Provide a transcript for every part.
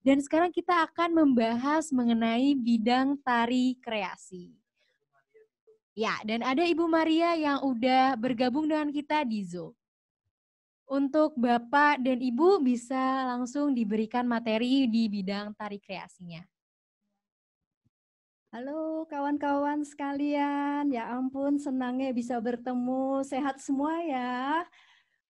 Dan sekarang kita akan membahas mengenai bidang tari kreasi. Ya, dan ada Ibu Maria yang udah bergabung dengan kita di Zoom. Untuk Bapak dan Ibu bisa langsung diberikan materi di bidang tari kreasinya. Halo kawan-kawan sekalian, ya ampun senangnya bisa bertemu, sehat semua ya.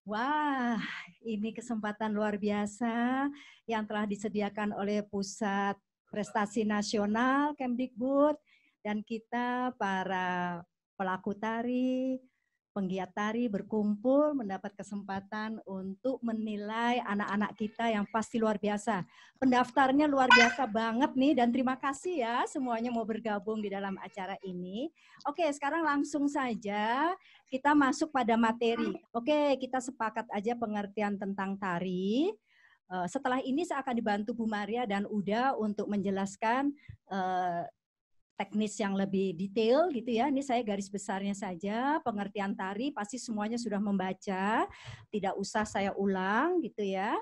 Wah, ini kesempatan luar biasa yang telah disediakan oleh Pusat Prestasi Nasional Kemdikbud dan kita para pelaku tari, penggiat tari berkumpul mendapat kesempatan untuk menilai anak-anak kita yang pasti luar biasa. Pendaftarnya luar biasa banget nih dan terima kasih ya semuanya mau bergabung di dalam acara ini. Oke, sekarang langsung saja kita masuk pada materi. Oke, kita sepakat aja pengertian tentang tari. Setelah ini saya akan dibantu Bu Maria dan Uda untuk menjelaskan teknis yang lebih detail gitu ya. Ini saya garis besarnya saja, pengertian tari pasti semuanya sudah membaca, tidak usah saya ulang gitu ya.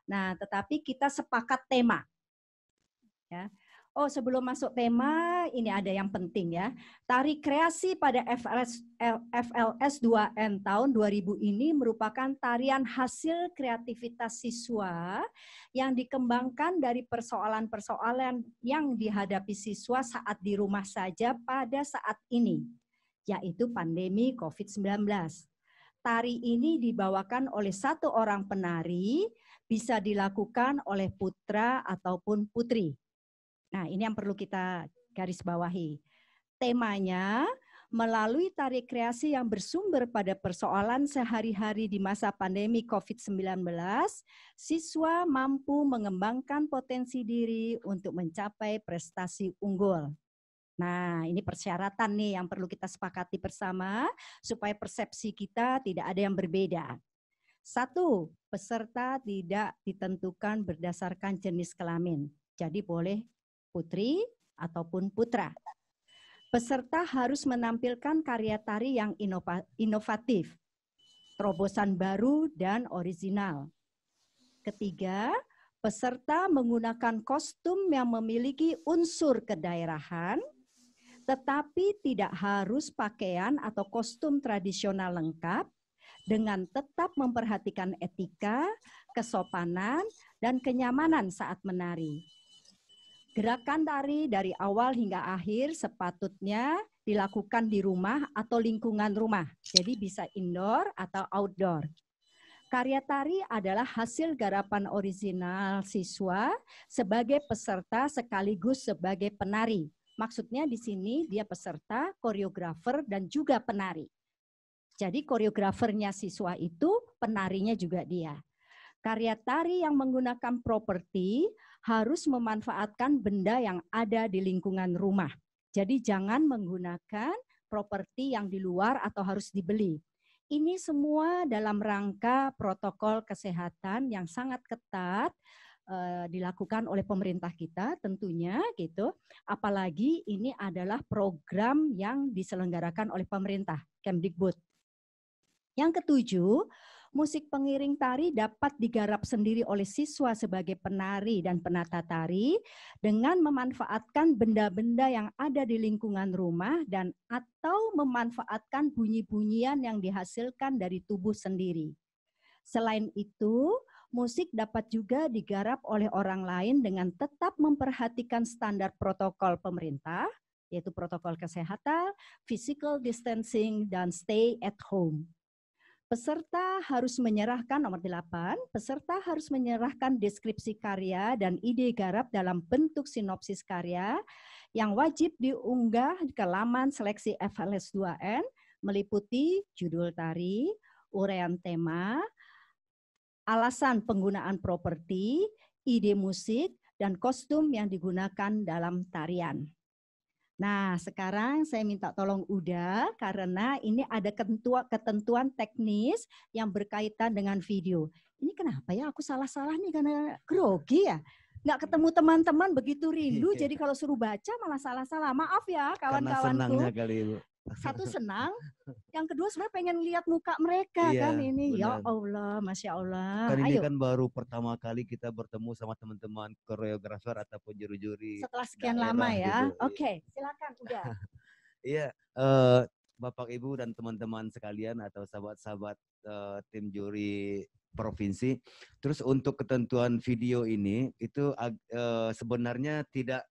Nah, tetapi kita sepakat tema. Ya. Oh, sebelum masuk tema, ini ada yang penting ya. Tari kreasi pada FLS 2N tahun 2000 ini merupakan tarian hasil kreativitas siswa yang dikembangkan dari persoalan-persoalan yang dihadapi siswa saat di rumah saja pada saat ini, yaitu pandemi COVID-19. Tari ini dibawakan oleh satu orang penari, bisa dilakukan oleh putra ataupun putri. Nah, ini yang perlu kita garis bawahi. Temanya, melalui tari kreasi yang bersumber pada persoalan sehari-hari di masa pandemi COVID-19, siswa mampu mengembangkan potensi diri untuk mencapai prestasi unggul. Nah, ini persyaratan nih yang perlu kita sepakati bersama supaya persepsi kita tidak ada yang berbeda. 1, peserta tidak ditentukan berdasarkan jenis kelamin. Jadi boleh putri ataupun putra. Peserta harus menampilkan karya tari yang inovatif, terobosan baru dan original. Ketiga, peserta menggunakan kostum yang memiliki unsur kedaerahan, tetapi tidak harus pakaian atau kostum tradisional lengkap, dengan tetap memperhatikan etika, kesopanan, dan kenyamanan saat menari. Gerakan tari dari awal hingga akhir sepatutnya dilakukan di rumah atau lingkungan rumah. Jadi bisa indoor atau outdoor. Karya tari adalah hasil garapan orisinal siswa sebagai peserta sekaligus sebagai penari. Maksudnya di sini dia peserta, koreografer, dan juga penari. Jadi koreografernya siswa itu, penarinya juga dia. Karya tari yang menggunakan properti harus memanfaatkan benda yang ada di lingkungan rumah. Jadi jangan menggunakan properti yang di luar atau harus dibeli. Ini semua dalam rangka protokol kesehatan yang sangat ketat dilakukan oleh pemerintah kita tentunya gitu. Apalagi ini adalah program yang diselenggarakan oleh pemerintah, Kemdikbud. Yang ketujuh, musik pengiring tari dapat digarap sendiri oleh siswa sebagai penari dan penata tari dengan memanfaatkan benda-benda yang ada di lingkungan rumah dan atau memanfaatkan bunyi-bunyian yang dihasilkan dari tubuh sendiri. Selain itu, musik dapat juga digarap oleh orang lain dengan tetap memperhatikan standar protokol pemerintah, yaitu protokol kesehatan, physical distancing, dan stay at home. Peserta harus menyerahkan, nomor 8, peserta harus menyerahkan deskripsi karya dan ide garap dalam bentuk sinopsis karya yang wajib diunggah ke laman seleksi FLS 2N meliputi judul tari, uraian tema, alasan penggunaan properti, ide musik, dan kostum yang digunakan dalam tarian. Nah, sekarang saya minta tolong Uda karena ini ada ketentuan teknis yang berkaitan dengan video. Ini kenapa ya aku salah-salah nih karena grogi ya? Nggak ketemu teman-teman begitu rindu, jadi kalau suruh baca malah salah-salah. Maaf ya kawan-kawanku. Karena senangnya kali Ibu. Satu senang, yang kedua sebenarnya pengen lihat muka mereka kan Iya, ini. Ya benar. Allah, Masya Allah. Kan ini Ayo, kan baru pertama kali kita bertemu sama teman-teman koreografer ataupun juri-juri setelah sekian lama daerah ya. gitu. Iya. Oke, silakan udah. Iya, Bapak Ibu dan teman-teman sekalian atau sahabat-sahabat tim juri provinsi. Terus untuk ketentuan video ini itu sebenarnya tidak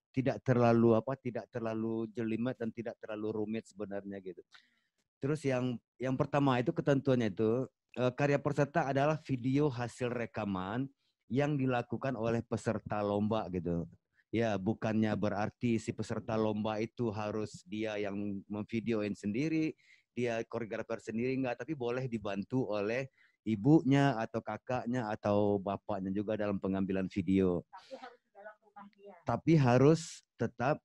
terlalu tidak terlalu jelimet dan tidak terlalu rumit sebenarnya gitu. Terus yang pertama itu ketentuannya itu karya peserta adalah video hasil rekaman yang dilakukan oleh peserta lomba gitu. Ya, bukannya berarti si peserta lomba itu harus dia yang memvideoin sendiri, dia koreografer sendiri enggak, tapi boleh dibantu oleh ibunya atau kakaknya atau bapaknya juga dalam pengambilan video. Tapi harus di dalam rumah dia. Tapi harus tetap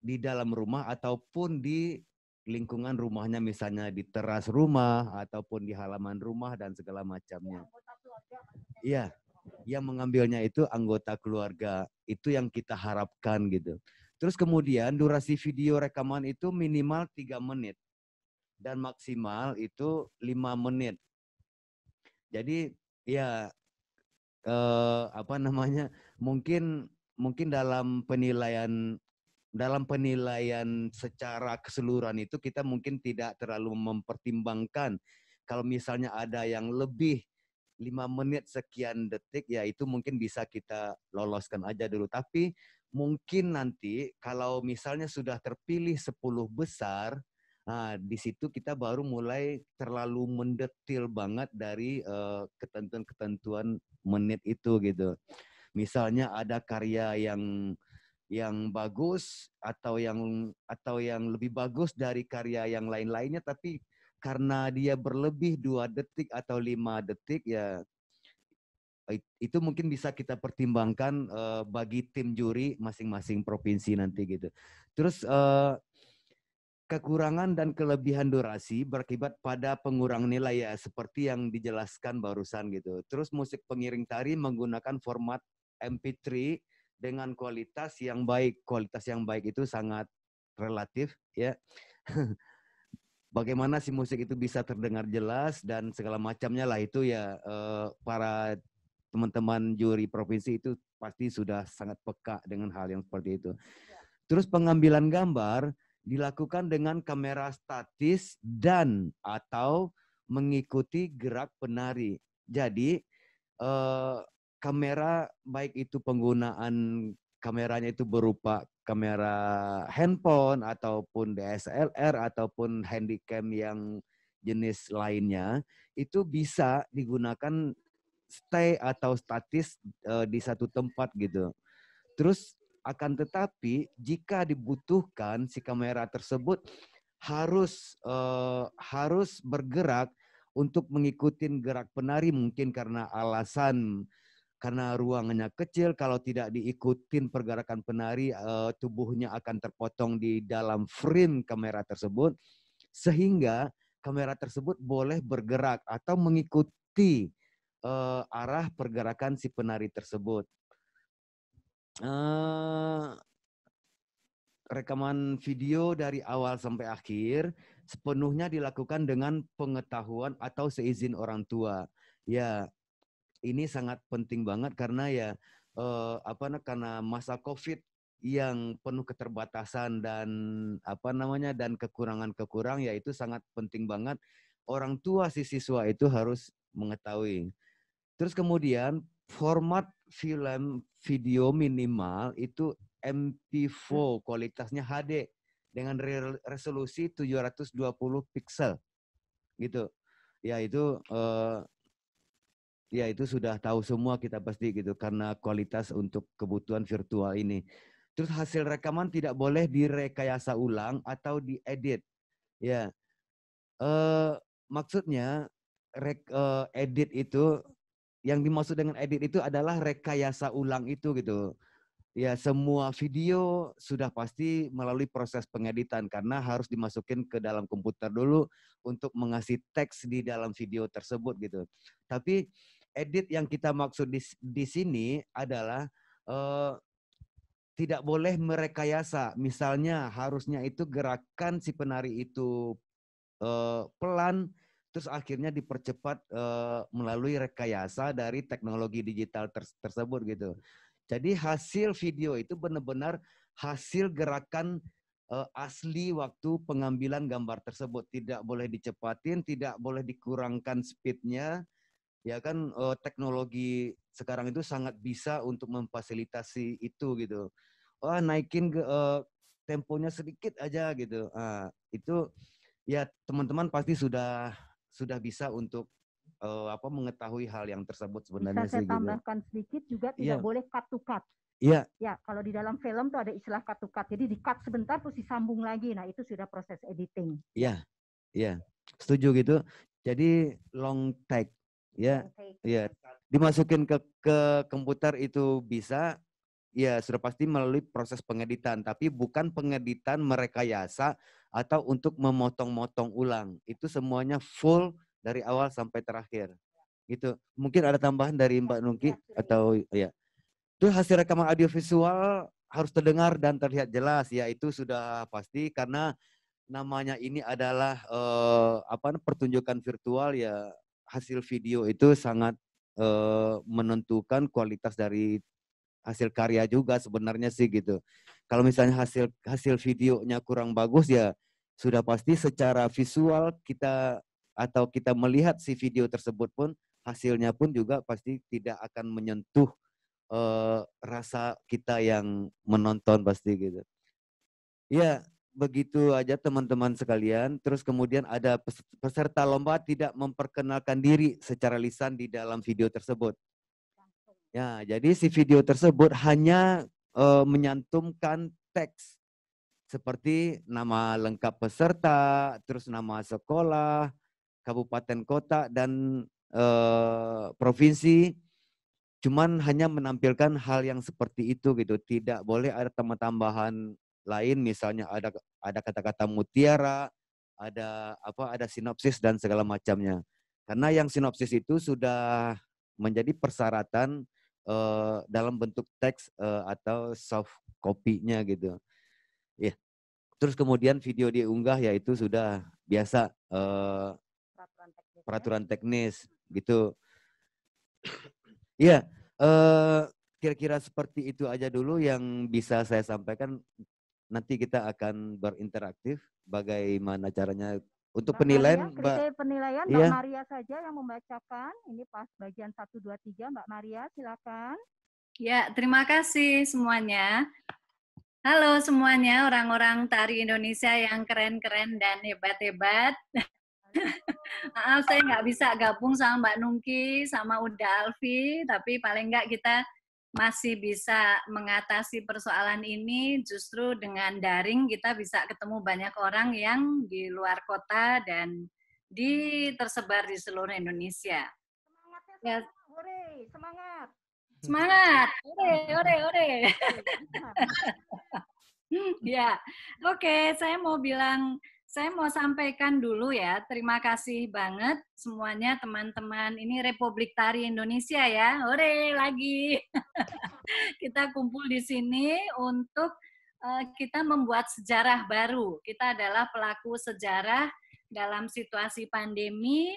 di dalam rumah ataupun di lingkungan rumahnya, misalnya di teras rumah ataupun di halaman rumah dan segala macamnya. Iya, yang mengambilnya itu anggota keluarga. Itu yang kita harapkan gitu. Terus kemudian durasi video rekaman itu minimal 3 menit dan maksimal itu 5 menit. Jadi ya mungkin dalam penilaian secara keseluruhan itu kita mungkin tidak terlalu mempertimbangkan kalau misalnya ada yang lebih 5 menit sekian detik, ya itu mungkin bisa kita loloskan aja dulu. Tapi mungkin nanti kalau misalnya sudah terpilih 10 besar, nah di situ kita baru mulai terlalu mendetil banget dari ketentuan-ketentuan menit itu gitu. Misalnya ada karya yang bagus atau yang lebih bagus dari karya yang lain-lainnya, tapi karena dia berlebih 2 detik atau 5 detik, ya itu mungkin bisa kita pertimbangkan bagi tim juri masing-masing provinsi nanti gitu. Terus kekurangan dan kelebihan durasi berakibat pada pengurangan nilai, ya seperti yang dijelaskan barusan gitu. Terus musik pengiring tari menggunakan format MP3 dengan kualitas yang baik. Kualitas yang baik itu sangat relatif ya. Bagaimana si musik itu bisa terdengar jelas dan segala macamnya lah, itu ya para teman-teman juri provinsi itu pasti sudah sangat peka dengan hal yang seperti itu. Terus pengambilan gambar dilakukan dengan kamera statis dan atau mengikuti gerak penari. Jadi kamera, baik itu penggunaan kameranya itu berupa kamera handphone ataupun DSLR ataupun handycam yang jenis lainnya, itu bisa digunakan stay atau statis di satu tempat gitu. Terus akan tetapi jika dibutuhkan si kamera tersebut harus bergerak untuk mengikuti gerak penari, mungkin karena alasan karena ruangannya kecil. Kalau tidak diikutin pergerakan penari, tubuhnya akan terpotong di dalam frame kamera tersebut, sehingga kamera tersebut boleh bergerak atau mengikuti arah pergerakan si penari tersebut. Rekaman video dari awal sampai akhir sepenuhnya dilakukan dengan pengetahuan atau seizin orang tua. Ya, ini sangat penting banget karena ya karena masa COVID yang penuh keterbatasan dan dan kekurangan-kekurangan, ya itu sangat penting banget orang tua si siswa itu harus mengetahui. Terus kemudian format film video minimal itu MP4, kualitasnya HD dengan resolusi 720 pixel gitu. Ya itu sudah tahu semua kita pasti gitu, karena kualitas untuk kebutuhan virtual ini. Terus hasil rekaman tidak boleh direkayasa ulang atau diedit. Ya, maksudnya edit itu, yang dimaksud dengan edit itu adalah rekayasa ulang itu gitu. Ya, semua video sudah pasti melalui proses pengeditan karena harus dimasukin ke dalam komputer dulu untuk mengasih teks di dalam video tersebut gitu. Tapi edit yang kita maksud di sini adalah tidak boleh merekayasa. Misalnya harusnya itu gerakan si penari itu pelan, terus akhirnya dipercepat melalui rekayasa dari teknologi digital tersebut gitu. Jadi hasil video itu benar-benar hasil gerakan asli waktu pengambilan gambar tersebut. Tidak boleh dicepatin, tidak boleh dikurangkan speednya. Ya kan teknologi sekarang itu sangat bisa untuk memfasilitasi itu gitu. Wah, naikin temponya sedikit aja gitu. Itu ya teman-teman pasti sudah bisa untuk mengetahui hal yang tersebut sebenarnya Bisa saya sih gitu. tambahkan sedikit juga, tidak Iya. boleh cut to cut. Iya, Ya, kalau di dalam film tuh ada istilah cut to cut. Jadi di cut sebentar terus disambung lagi. Nah, itu sudah proses editing. iya, iya. Setuju gitu. Jadi long take, ya, ya. Dimasukin ke komputer itu bisa, ya sudah pasti melalui proses pengeditan. Tapi bukan pengeditan merekayasa atau untuk memotong-motong ulang. Itu semuanya full dari awal sampai terakhir. Gitu. Mungkin ada tambahan dari Mbak Nungki atau ya. Itu hasil rekaman audiovisual harus terdengar dan terlihat jelas, ya itu sudah pasti karena namanya ini adalah pertunjukan virtual, ya hasil video itu sangat menentukan kualitas dari hasil karya juga sebenarnya sih gitu. Kalau misalnya hasil videonya kurang bagus, ya sudah pasti secara visual kita melihat si video tersebut pun hasilnya pun juga pasti tidak akan menyentuh rasa kita yang menonton pasti gitu. Ya, begitu aja teman-teman sekalian. Terus kemudian ada peserta lomba tidak memperkenalkan diri secara lisan di dalam video tersebut. Ya, jadi si video tersebut hanya menyantumkan teks seperti nama lengkap peserta, terus nama sekolah, kabupaten kota, dan provinsi. Cuman hanya menampilkan hal yang seperti itu gitu. Tidak boleh ada tambahan lain, misalnya ada kata-kata mutiara, ada sinopsis dan segala macamnya. Karena yang sinopsis itu sudah menjadi persyaratan dalam bentuk teks atau soft copy-nya gitu. Ya. Terus kemudian video diunggah, yaitu sudah biasa peraturan teknis gitu. Iya, kira-kira seperti itu aja dulu yang bisa saya sampaikan. Nanti kita akan berinteraktif. Bagaimana caranya untuk penilaian, Maria, kriteria penilaian Mbak Iya. Maria saja yang membacakan. Ini pas bagian 1, 2, 3. Mbak Maria, silakan. Ya, terima kasih semuanya. Halo semuanya, orang-orang tari Indonesia yang keren-keren dan hebat-hebat. Maaf, saya nggak bisa gabung sama Mbak Nungki, sama Uda Alfi, tapi paling nggak kita masih bisa mengatasi persoalan ini. Justru dengan daring kita bisa ketemu banyak orang yang di luar kota dan tersebar di seluruh Indonesia. Semangatnya sama, hore, semangat. Semangat, ore, ore, ore. Ya, oke, saya mau sampaikan dulu ya, terima kasih banget semuanya teman-teman. Ini Republik Tari Indonesia ya, hore lagi. Kita kumpul di sini untuk kita membuat sejarah baru. Kita adalah pelaku sejarah dalam situasi pandemi.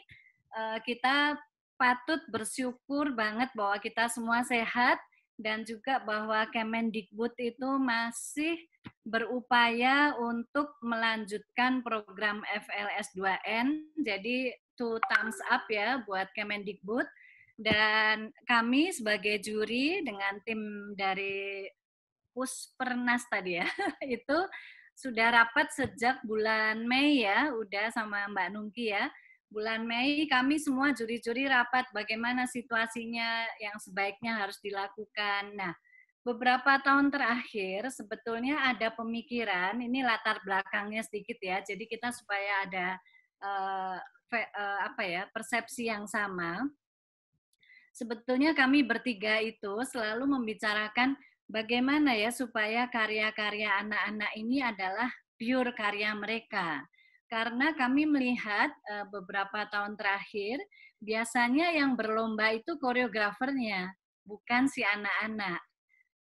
Kita patut bersyukur banget bahwa kita semua sehat dan juga bahwa Kemendikbud itu masih berupaya untuk melanjutkan program FLS 2N. Jadi 2 thumbs up ya buat Kemendikbud. Dan kami sebagai juri dengan tim dari Puspernas tadi ya, itu sudah rapat sejak bulan Mei ya, udah sama Mbak Nungki ya. Bulan Mei kami semua juri-juri rapat bagaimana situasinya yang sebaiknya harus dilakukan. Nah, beberapa tahun terakhir sebetulnya ada pemikiran, ini latar belakangnya sedikit ya, jadi kita supaya ada persepsi yang sama. Sebetulnya kami bertiga itu selalu membicarakan bagaimana ya supaya karya-karya anak-anak ini adalah pure karya mereka. Karena kami melihat beberapa tahun terakhir, biasanya yang berlomba itu koreografernya, bukan si anak-anak.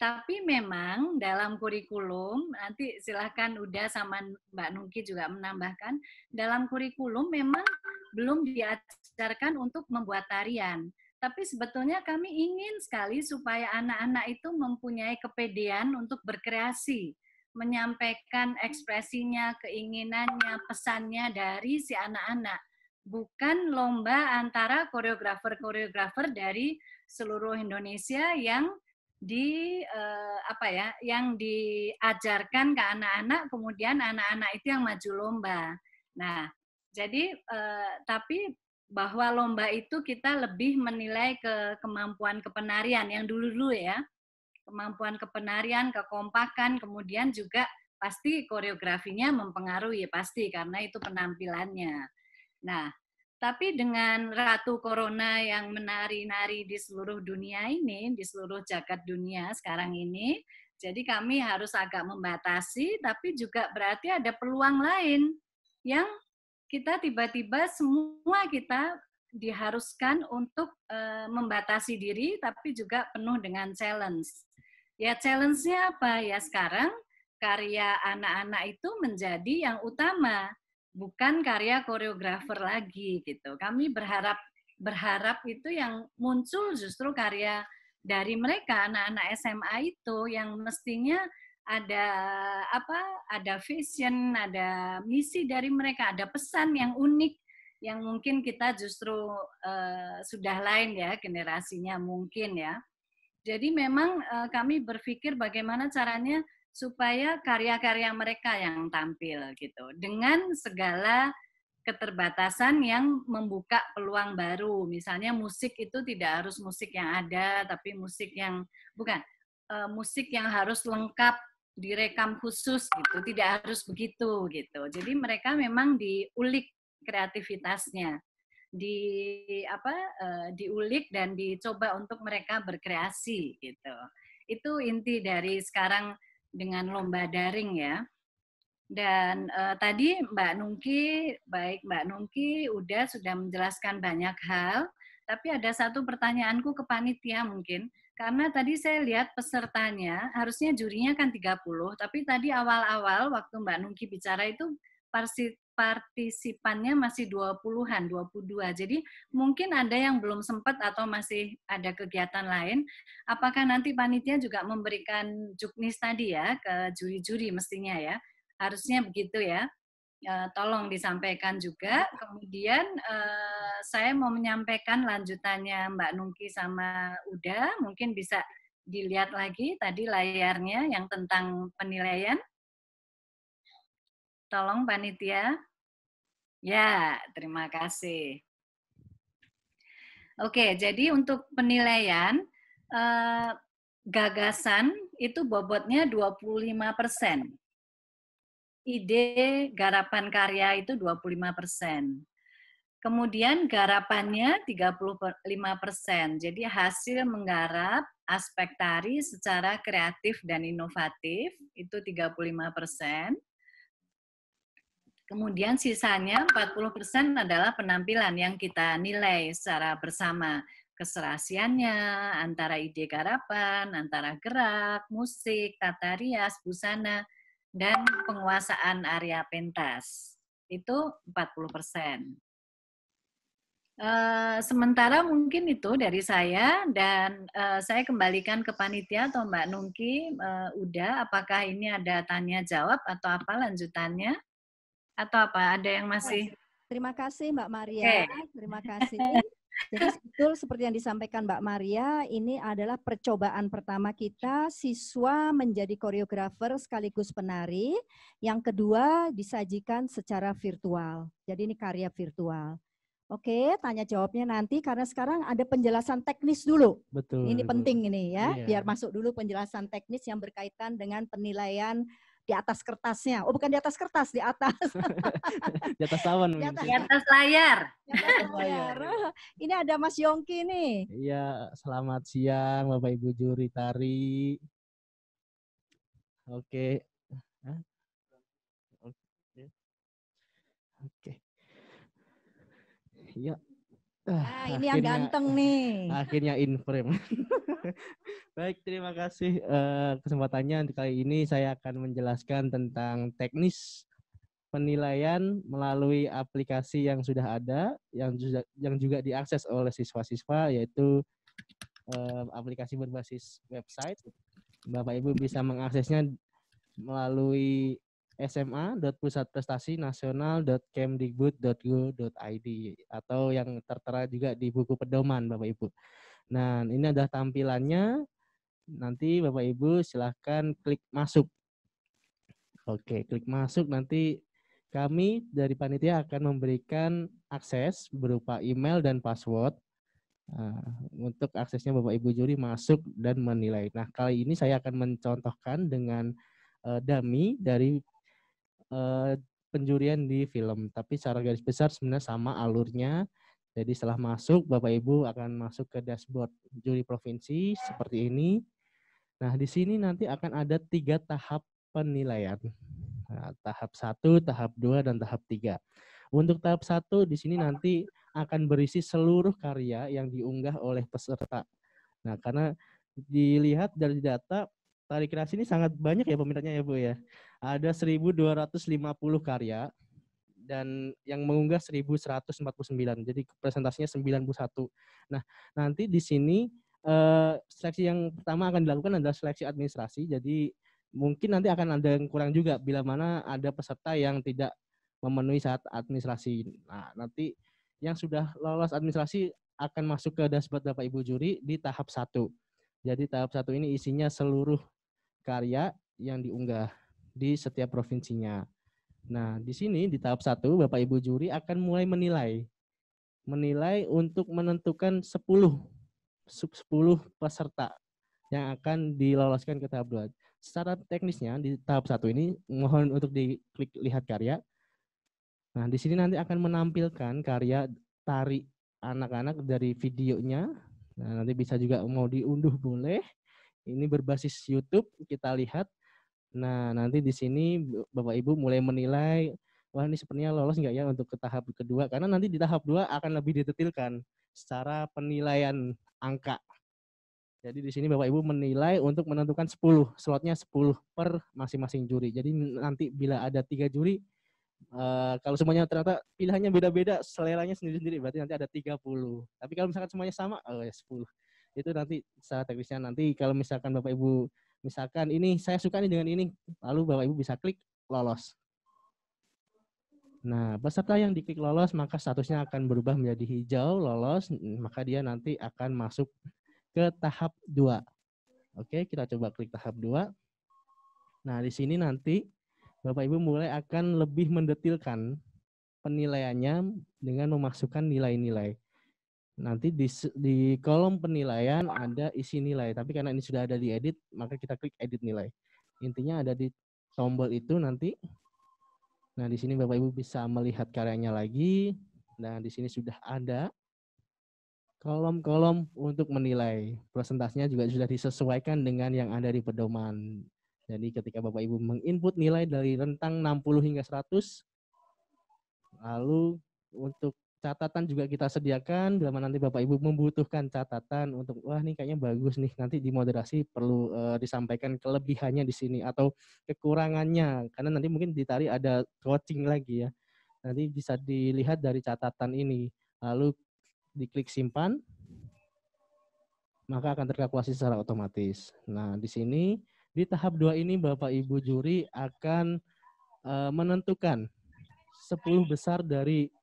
Tapi memang dalam kurikulum, nanti silahkan Uda sama Mbak Nungki juga menambahkan, dalam kurikulum memang belum diajarkan untuk membuat tarian. Tapi sebetulnya kami ingin sekali supaya anak-anak itu mempunyai kepedean untuk berkreasi, menyampaikan ekspresinya, keinginannya, pesannya dari si anak-anak. Bukan lomba antara koreografer-koreografer dari seluruh Indonesia yang yang diajarkan ke anak-anak, kemudian anak-anak itu yang maju lomba. Nah, jadi tapi bahwa lomba itu kita lebih menilai ke kemampuan kepenarian yang dulu-dulu ya, kemampuan kepenarian, kekompakan, kemudian juga pasti koreografinya mempengaruhi pasti karena itu penampilannya. Nah, tapi dengan Ratu Corona yang menari-nari di seluruh dunia ini, di seluruh jagat dunia sekarang ini, jadi kami harus agak membatasi, tapi juga berarti ada peluang lain yang kita tiba-tiba semua kita diharuskan untuk membatasi diri, tapi juga penuh dengan challenge. Ya challenge-nya apa? Ya sekarang karya anak-anak itu menjadi yang utama, bukan karya koreografer lagi gitu. Kami berharap itu yang muncul justru karya dari mereka anak-anak SMA itu yang mestinya ada vision, ada misi dari mereka, ada pesan yang unik yang mungkin kita justru sudah lain ya generasinya mungkin ya. Jadi memang kami berpikir bagaimana caranya supaya karya-karya mereka yang tampil gitu dengan segala keterbatasan yang membuka peluang baru. Misalnya musik itu tidak harus musik yang ada, tapi musik yang bukan musik yang harus lengkap direkam khusus gitu, tidak harus begitu gitu. Jadi mereka memang diulik kreativitasnya, diulik dan dicoba untuk mereka berkreasi gitu. Itu inti dari sekarang dengan lomba daring ya. Dan tadi Mbak Nungki udah sudah menjelaskan banyak hal, tapi ada satu pertanyaanku ke panitia mungkin, karena tadi saya lihat pesertanya, harusnya jurinya kan 30, tapi tadi awal-awal waktu Mbak Nungki bicara itu partisipannya masih 20-an, 22. Jadi mungkin ada yang belum sempat atau masih ada kegiatan lain. Apakah nanti panitia juga memberikan juknis tadi ya ke juri-juri mestinya ya? Harusnya begitu ya. Tolong disampaikan juga. Kemudian saya mau menyampaikan lanjutannya Mbak Nungki sama Uda. Mungkin bisa dilihat lagi tadi layarnya yang tentang penilaian. Tolong panitia. Ya, terima kasih. Oke, jadi untuk penilaian, gagasan itu bobotnya 25%. Ide garapan karya itu 25%. Kemudian garapannya 35%. Jadi hasil menggarap aspek tari secara kreatif dan inovatif itu 35%. Kemudian sisanya 40% adalah penampilan yang kita nilai secara bersama. Keserasiannya, antara ide garapan, antara gerak, musik, tata rias, busana, dan penguasaan area pentas. Itu 40%. Sementara mungkin itu dari saya, dan saya kembalikan ke panitia atau Mbak Nungki, udah, apakah ini ada tanya jawab atau apa lanjutannya? Atau apa? Ada yang masih? Terima kasih Mbak Maria. Terima kasih. Jadi betul seperti yang disampaikan Mbak Maria, ini adalah percobaan pertama kita siswa menjadi koreografer sekaligus penari. Yang kedua disajikan secara virtual. Jadi ini karya virtual. Oke, tanya jawabnya nanti karena sekarang ada penjelasan teknis dulu. Betul. Ini penting ini ya, Iya. biar masuk dulu penjelasan teknis yang berkaitan dengan penilaian di atas kertasnya. Oh, bukan di atas kertas, di atas. Di atas awan. Di atas, Di atas layar. di atas layar. Ini ada Mas Yongki nih. Iya, selamat siang Bapak Ibu juri tari. Oke. Hah? Oke. Iya. Nah, ini yang ganteng nih. Akhirnya in frame. Baik, terima kasih kesempatannya. Kali ini saya akan menjelaskan tentang teknis penilaian melalui aplikasi yang sudah ada, yang juga diakses oleh siswa-siswa, yaitu aplikasi berbasis website. Bapak Ibu bisa mengaksesnya melalui sma.pusatprestasi-nasional.kemdikbud.go.id atau yang tertera juga di buku pedoman Bapak Ibu. Nah, ini adalah tampilannya. Nanti Bapak Ibu silahkan klik masuk. Oke, klik masuk, nanti kami dari panitia akan memberikan akses berupa email dan password. Untuk aksesnya Bapak Ibu juri masuk dan menilai. Nah, kali ini saya akan mencontohkan dengan dummy dari penjurian di film. Tapi secara garis besar sebenarnya sama alurnya. Jadi setelah masuk, Bapak Ibu akan masuk ke dashboard juri provinsi seperti ini. Nah, di sini nanti akan ada 3 tahap penilaian. Nah, tahap 1, tahap 2, dan tahap 3. Untuk tahap 1 di sini nanti akan berisi seluruh karya yang diunggah oleh peserta. Nah, karena dilihat dari data, Tari Kreasi ini sangat banyak ya peminatnya ya Bu ya. Ada 1.250 karya dan yang mengunggah 1.149. Jadi presentasinya 91. Nah, nanti di sini seleksi yang pertama akan dilakukan adalah seleksi administrasi. Jadi mungkin nanti akan ada yang kurang juga bila mana ada peserta yang tidak memenuhi syarat administrasi. Nah, nanti yang sudah lolos administrasi akan masuk ke dashboard Bapak Ibu juri di tahap 1. Jadi tahap 1 ini isinya seluruh karya yang diunggah di setiap provinsinya. Nah, di sini di tahap 1 Bapak Ibu juri akan mulai menilai untuk menentukan 10 peserta yang akan diloloskan ke tahap 2. Secara teknisnya di tahap 1 ini mohon untuk diklik lihat karya. Nah, di sini nanti akan menampilkan karya tari anak-anak dari videonya. Nah, nanti bisa juga mau diunduh boleh. Ini berbasis YouTube, kita lihat. Nah, nanti di sini Bapak Ibu mulai menilai, wah ini sepertinya lolos enggak ya untuk ke tahap kedua. Karena nanti di tahap 2 akan lebih didetailkan secara penilaian angka. Jadi di sini Bapak Ibu menilai untuk menentukan 10, slotnya 10 per masing-masing juri. Jadi nanti bila ada 3 juri, kalau semuanya ternyata pilihannya beda-beda, seleranya sendiri-sendiri, berarti nanti ada 30. Tapi kalau misalkan semuanya sama, ya 10. Itu nanti secara teknisnya nanti kalau misalkan Bapak Ibu, misalkan ini saya suka nih dengan ini, lalu Bapak Ibu bisa klik lolos. Nah, peserta yang diklik lolos maka statusnya akan berubah menjadi hijau, lolos, maka dia nanti akan masuk ke tahap 2. Oke, kita coba klik tahap 2. Nah, di sini nanti Bapak Ibu mulai akan lebih mendetilkan penilaiannya dengan memasukkan nilai-nilai. Nanti di kolom penilaian ada isi nilai, tapi karena ini sudah ada di edit, maka kita klik edit nilai. Intinya ada di tombol itu nanti. Nah, di sini Bapak Ibu bisa melihat karyanya lagi. Nah, di sini sudah ada kolom-kolom untuk menilai. Presentasinya juga sudah disesuaikan dengan yang ada di pedoman. Jadi ketika Bapak Ibu menginput nilai dari rentang 60 hingga 100, lalu untuk catatan juga kita sediakan, bila nanti Bapak Ibu membutuhkan catatan untuk, wah ini kayaknya bagus nih, nanti di moderasi perlu disampaikan kelebihannya di sini atau kekurangannya, karena nanti mungkin di Tari ada coaching lagi ya. Nanti bisa dilihat dari catatan ini, lalu diklik simpan, maka akan terkalkulasi secara otomatis. Nah, di sini di tahap 2 ini Bapak Ibu juri akan menentukan 10 besar dari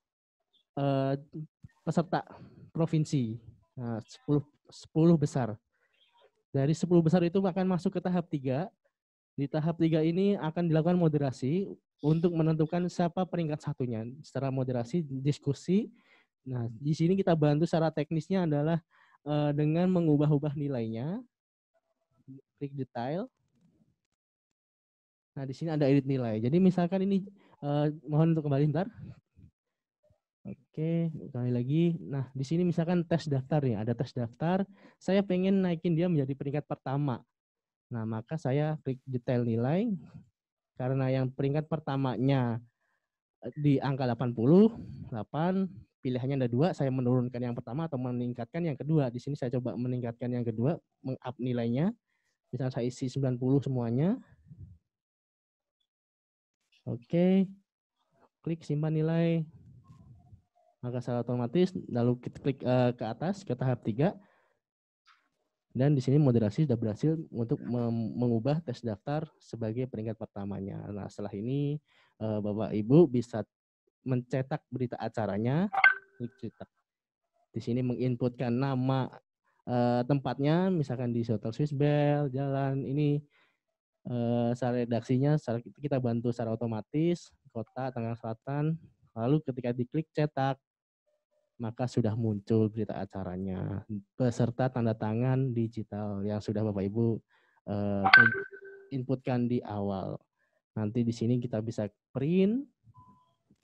peserta provinsi. Nah, 10 besar. Dari 10 besar itu akan masuk ke tahap 3. Di tahap 3 ini akan dilakukan moderasi untuk menentukan siapa peringkat satunya. Secara moderasi, diskusi. Nah, di sini kita bantu secara teknisnya adalah dengan mengubah-ubah nilainya. Klik detail. Nah, di sini ada edit nilai. Jadi misalkan ini, mohon untuk kembali bentar. Oke, kembali lagi. Nah, di sini misalkan tes daftar nih, ada tes daftar. Saya pengen naikin dia menjadi peringkat pertama. Nah, maka saya klik detail nilai. Karena yang peringkat pertamanya di angka 88, pilihannya ada dua, saya menurunkan yang pertama atau meningkatkan yang kedua. Di sini saya coba meningkatkan yang kedua, meng-up nilainya. Misalnya saya isi 90 semuanya. Oke, klik simpan nilai. Maka secara otomatis lalu kita klik ke atas ke tahap 3. Dan di sini moderasi sudah berhasil untuk mengubah tes daftar sebagai peringkat pertamanya. Nah, setelah ini Bapak Ibu bisa mencetak berita acaranya. Klik cetak. Di sini menginputkan nama tempatnya, misalkan di Hotel Swiss Bell, jalan ini. Secara redaksinya kita bantu secara otomatis, kota Tangerang Selatan. Lalu ketika diklik cetak, maka sudah muncul berita acaranya beserta tanda tangan digital yang sudah Bapak Ibu inputkan di awal. Nanti di sini kita bisa print,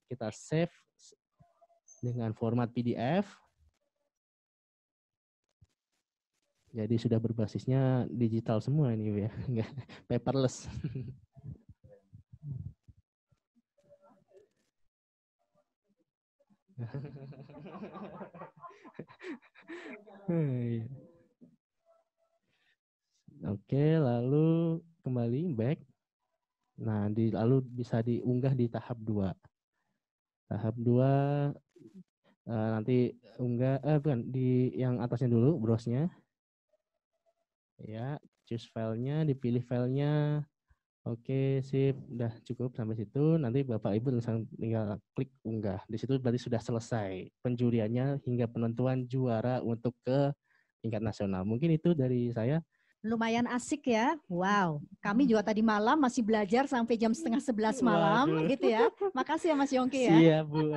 kita save dengan format PDF. Jadi sudah berbasisnya digital semua ini ya, enggak paperless. Oke, lalu kembali back. Nah, lalu bisa diunggah di tahap 2. Tahap 2 nanti unggah bukan di yang atasnya dulu, browse-nya. Ya, choose filenya, dipilih filenya. Oke, sip, udah cukup sampai situ. Nanti Bapak Ibu tinggal klik unggah. Di situ berarti sudah selesai penjuriannya hingga penentuan juara untuk ke tingkat nasional. Mungkin itu dari saya. Lumayan asik ya. Wow, kami juga tadi malam masih belajar sampai jam 10:30 malam. Waduh. Gitu ya. Makasih ya Mas Yongki ya. Iya, Bu.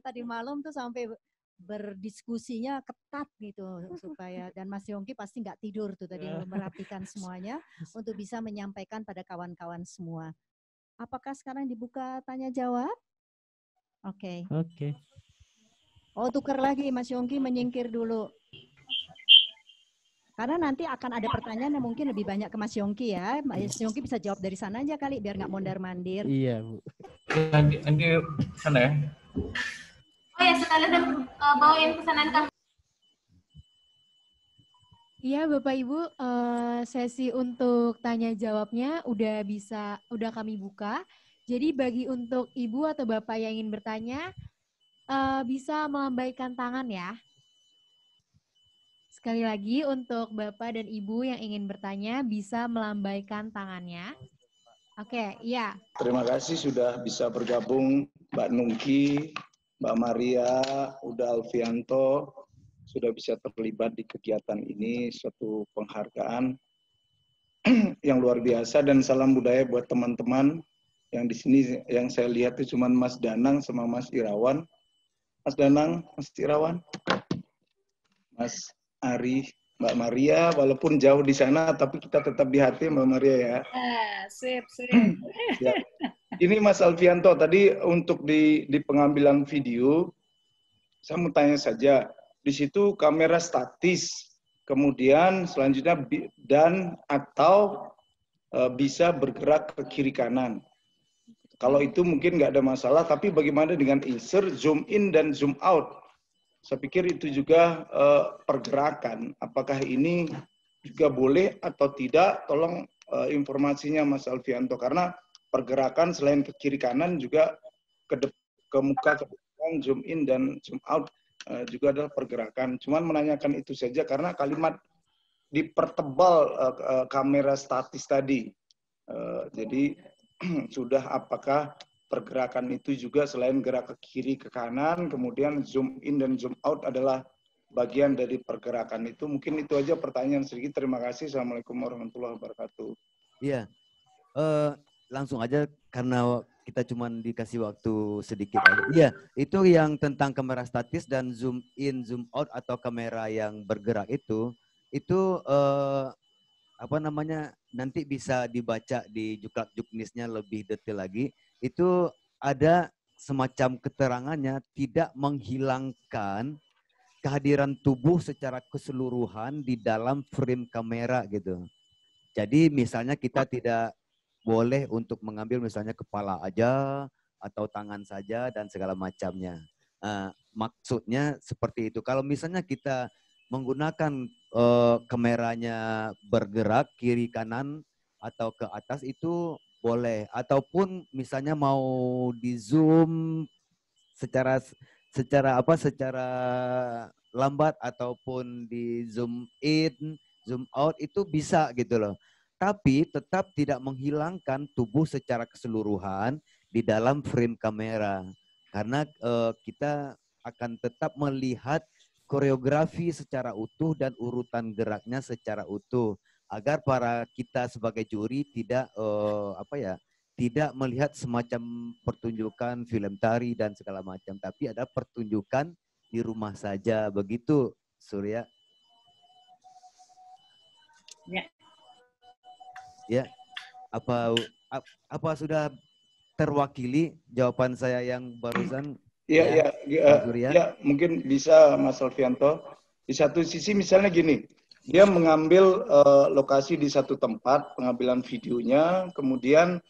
Tadi malam tuh sampai berdiskusinya ketat gitu supaya, dan Mas Yongki pasti nggak tidur tuh tadi merapikan semuanya untuk bisa menyampaikan pada kawan-kawan semua. Apakah sekarang dibuka tanya jawab? Oke. Oke. Oh, tukar lagi Mas Yongki menyingkir dulu. Karena nanti akan ada pertanyaan yang mungkin lebih banyak ke Mas Yongki ya. Mas Yongki bisa jawab dari sana aja kali biar nggak mondar-mandir. Iya, Bu. Nanti sana ya. Oh ya, sekalian bawain pesanan kami. Iya Bapak Ibu, sesi untuk tanya jawabnya udah kami buka. Jadi bagi untuk Ibu atau Bapak yang ingin bertanya, bisa melambaikan tangan ya. Sekali lagi untuk Bapak dan Ibu yang ingin bertanya bisa melambaikan tangannya. Oke, iya. Terima kasih sudah bisa bergabung Mbak Nungki, Mbak Maria, Uda Alfianto, sudah bisa terlibat di kegiatan ini, suatu penghargaan yang luar biasa, dan salam budaya buat teman-teman yang di sini. Yang saya lihat itu cuma Mas Danang sama Mas Irawan. Mas Danang, Mas Irawan, Mas Ari, Mbak Maria, walaupun jauh di sana, tapi kita tetap di hati Mbak Maria ya. Sip. Ya. Ini Mas Alfianto, tadi untuk di pengambilan video, saya mau tanya saja, di situ kamera statis, kemudian selanjutnya dan atau bisa bergerak ke kiri kanan. Kalau itu mungkin nggak ada masalah, tapi bagaimana dengan insert, zoom in, dan zoom out? Saya pikir itu juga pergerakan. Apakah ini juga boleh atau tidak? Tolong informasinya Mas Alfianto, karena pergerakan selain ke kiri kanan juga ke muka, ke belakang, zoom in dan zoom out juga adalah pergerakan. Cuman menanyakan itu saja karena kalimat dipertebal kamera statis tadi. Jadi sudah apakah pergerakan itu juga selain gerak ke kiri ke kanan, kemudian zoom in dan zoom out adalah bagian dari pergerakan itu? Mungkin itu aja pertanyaan sedikit. Terima kasih. Assalamualaikum warahmatullahi wabarakatuh. Iya, langsung aja karena kita cuma dikasih waktu sedikit aja. Iya, itu yang tentang kamera statis dan zoom in, zoom out atau kamera yang bergerak itu apa namanya, nanti bisa dibaca di Juknisnya lebih detail lagi. Itu ada semacam keterangannya tidak menghilangkan kehadiran tubuh secara keseluruhan di dalam frame kamera gitu. Jadi misalnya kita tidak boleh untuk mengambil misalnya kepala aja atau tangan saja dan segala macamnya. maksudnya seperti itu. Kalau misalnya kita menggunakan kameranya bergerak kiri kanan atau ke atas itu boleh. Ataupun misalnya mau di zoom secara secara lambat ataupun di zoom in, zoom out itu bisa gitu loh. Tapi tetap tidak menghilangkan tubuh secara keseluruhan di dalam frame kamera. Karena kita akan tetap melihat koreografi secara utuh dan urutan geraknya secara utuh agar para kita sebagai juri tidak tidak melihat semacam pertunjukan film tari dan segala macam, tapi ada pertunjukan di rumah saja, begitu Surya. Ya. Ya, apa sudah terwakili jawaban saya yang barusan? Ya, mungkin bisa Mas Alfianto. Di satu sisi misalnya gini, dia mengambil lokasi di satu tempat pengambilan videonya, kemudian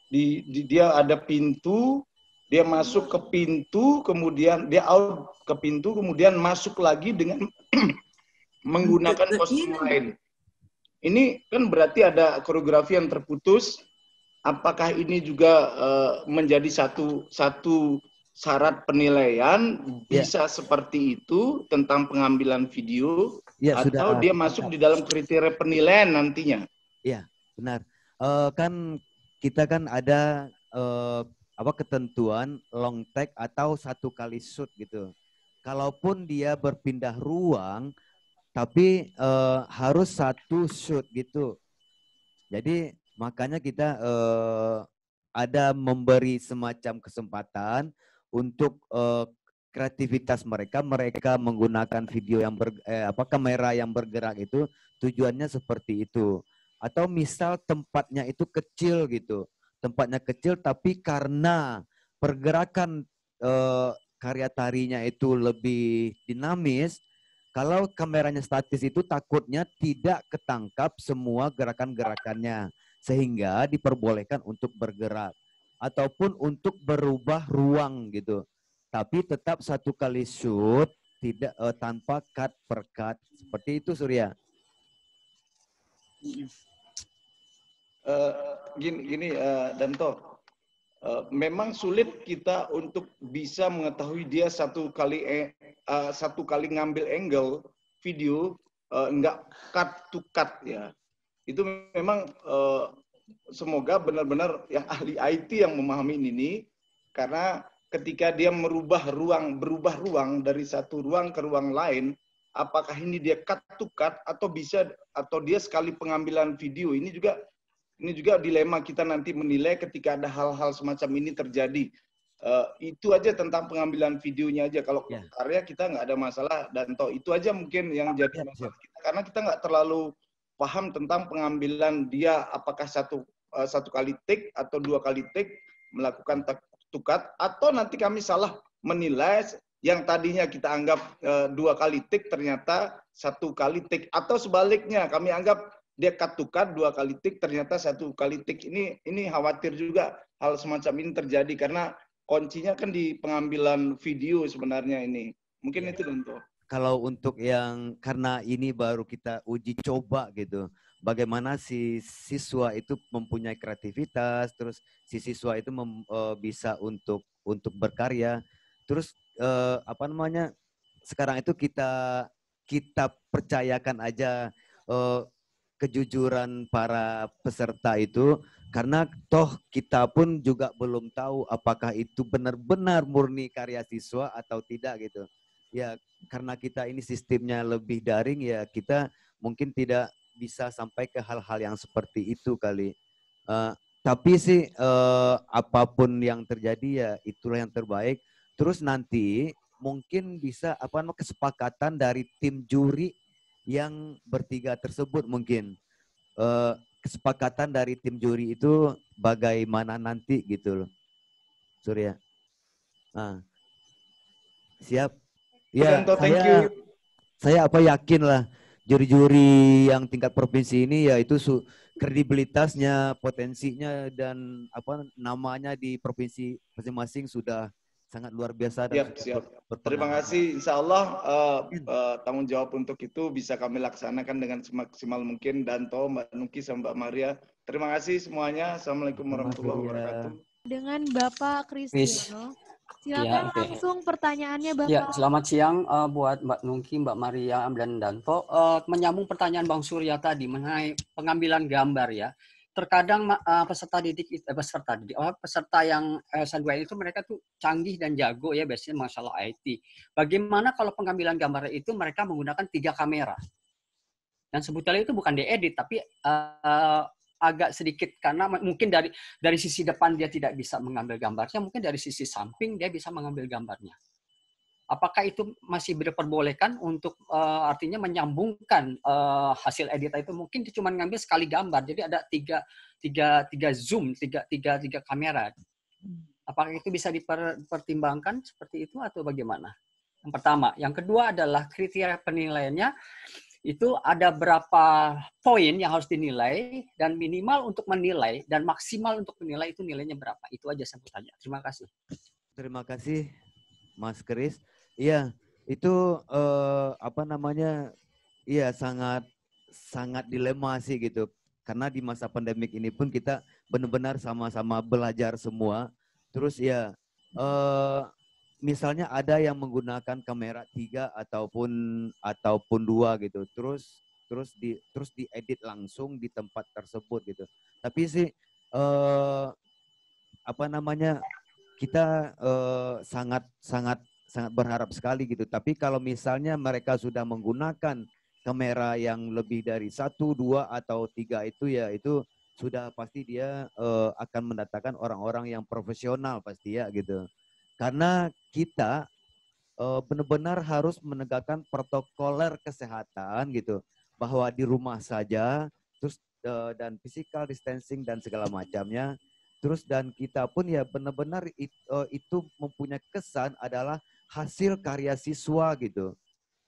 dia ada pintu, dia masuk ke pintu, kemudian dia out ke pintu, kemudian masuk lagi dengan menggunakan kostum lain. Ini kan berarti ada koreografi yang terputus. Apakah ini juga menjadi satu syarat penilaian bisa seperti itu tentang pengambilan video atau dia masuk di dalam kriteria penilaian nantinya? Iya, benar. Kan kita kan ada ketentuan long take atau 1 kali shoot gitu. Kalaupun dia berpindah ruang, tapi harus 1 shoot gitu. Jadi makanya kita ada memberi semacam kesempatan untuk kreativitas mereka menggunakan video yang kamera yang bergerak itu tujuannya seperti itu. Atau misal tempatnya itu kecil gitu. Tempatnya kecil tapi karena pergerakan karya tarinya itu lebih dinamis, kalau kameranya statis itu takutnya tidak ketangkap semua gerakan-gerakannya. Sehingga diperbolehkan untuk bergerak. Ataupun untuk berubah ruang gitu. Tapi tetap 1 kali shoot, tidak tanpa cut per cut. Seperti itu Surya. Gini Danto, memang sulit kita untuk bisa mengetahui dia satu kali ngambil angle video enggak cut to cut ya. Itu memang semoga benar-benar yang ahli IT yang memahami ini, karena ketika dia berubah ruang dari satu ruang ke ruang lain, apakah ini dia cut to cut atau dia sekali pengambilan video. Ini juga dilema kita nanti menilai ketika ada hal-hal semacam ini terjadi. Itu aja tentang pengambilan videonya aja. Kalau karya kita nggak ada masalah, dan itu aja mungkin yang jadi masalah kita, karena kita nggak terlalu paham tentang pengambilan dia, apakah satu kali take atau 2 kali take melakukan tukat, atau nanti kami salah menilai yang tadinya kita anggap 2 kali take ternyata 1 kali take, atau sebaliknya kami anggap dia cut to cut 2 kali take ternyata 1 kali take. Ini khawatir juga hal semacam ini terjadi karena kuncinya kan di pengambilan video sebenarnya ini. Mungkin itu Danto. Kalau untuk yang karena ini baru kita uji coba gitu, bagaimana si siswa itu mempunyai kreativitas, terus si siswa itu bisa untuk berkarya, terus sekarang itu kita percayakan aja kejujuran para peserta itu, karena toh kita pun juga belum tahu apakah itu benar-benar murni karya siswa atau tidak gitu. Ya, karena kita ini sistemnya lebih daring, ya kita mungkin tidak bisa sampai ke hal-hal yang seperti itu kali. Tapi sih apapun yang terjadi ya itulah yang terbaik. Terus nanti mungkin bisa kesepakatan dari tim juri yang bertiga tersebut mungkin. Kesepakatan dari tim juri itu bagaimana nanti gitu loh. Surya. Siap. Ya, saya yakin lah juri-juri yang tingkat provinsi ini ya itu kredibilitasnya, potensinya dan namanya di provinsi masing-masing sudah sangat luar biasa dan Siap. berpengalaman. Terima kasih. Insya Allah tanggung jawab untuk itu bisa kami laksanakan dengan semaksimal mungkin. Danto, Mbak Nuki, sama Mbak Maria. Terima kasih semuanya. Assalamualaikum warahmatullahi wabarakatuh. Dengan Bapak Kristiono. Silakan Ya, oke. langsung pertanyaannya Bapak. Ya, selamat siang buat Mbak Nuki, Mbak Maria, dan Danto. Menyambung pertanyaan Bang Surya tadi mengenai pengambilan gambar ya. Terkadang peserta yang S2 itu mereka tuh canggih dan jago ya biasanya masalah IT. Bagaimana kalau pengambilan gambar itu mereka menggunakan 3 kamera? Dan sebetulnya itu bukan diedit tapi agak sedikit karena mungkin dari sisi depan dia tidak bisa mengambil gambarnya, mungkin dari sisi samping dia bisa mengambil gambarnya. Apakah itu masih diperbolehkan untuk artinya menyambungkan hasil edit itu? Mungkin dia cuma ngambil sekali gambar, jadi ada tiga zoom, tiga kamera. Apakah itu bisa dipertimbangkan seperti itu atau bagaimana? Yang pertama, yang kedua adalah kriteria penilaiannya. Itu ada berapa poin yang harus dinilai dan minimal untuk menilai dan maksimal untuk menilai itu nilainya berapa? Itu aja saya bertanya. Terima kasih. Terima kasih Mas Kris. Iya, itu iya sangat dilema sih gitu. Karena di masa pandemik ini pun kita benar-benar sama-sama belajar semua. Terus ya misalnya ada yang menggunakan kamera 3 ataupun 2 gitu. Terus diedit langsung di tempat tersebut gitu. Tapi sih kita sangat berharap sekali gitu. Tapi kalau misalnya mereka sudah menggunakan kamera yang lebih dari 1, 2 atau 3 itu ya itu sudah pasti dia akan mendatangkan orang-orang yang profesional pasti ya gitu. Karena kita benar-benar harus menegakkan protokoler kesehatan gitu, bahwa di rumah saja, terus dan physical distancing dan segala macamnya. Terus dan kita pun ya benar-benar itu mempunyai kesan adalah hasil karya siswa gitu.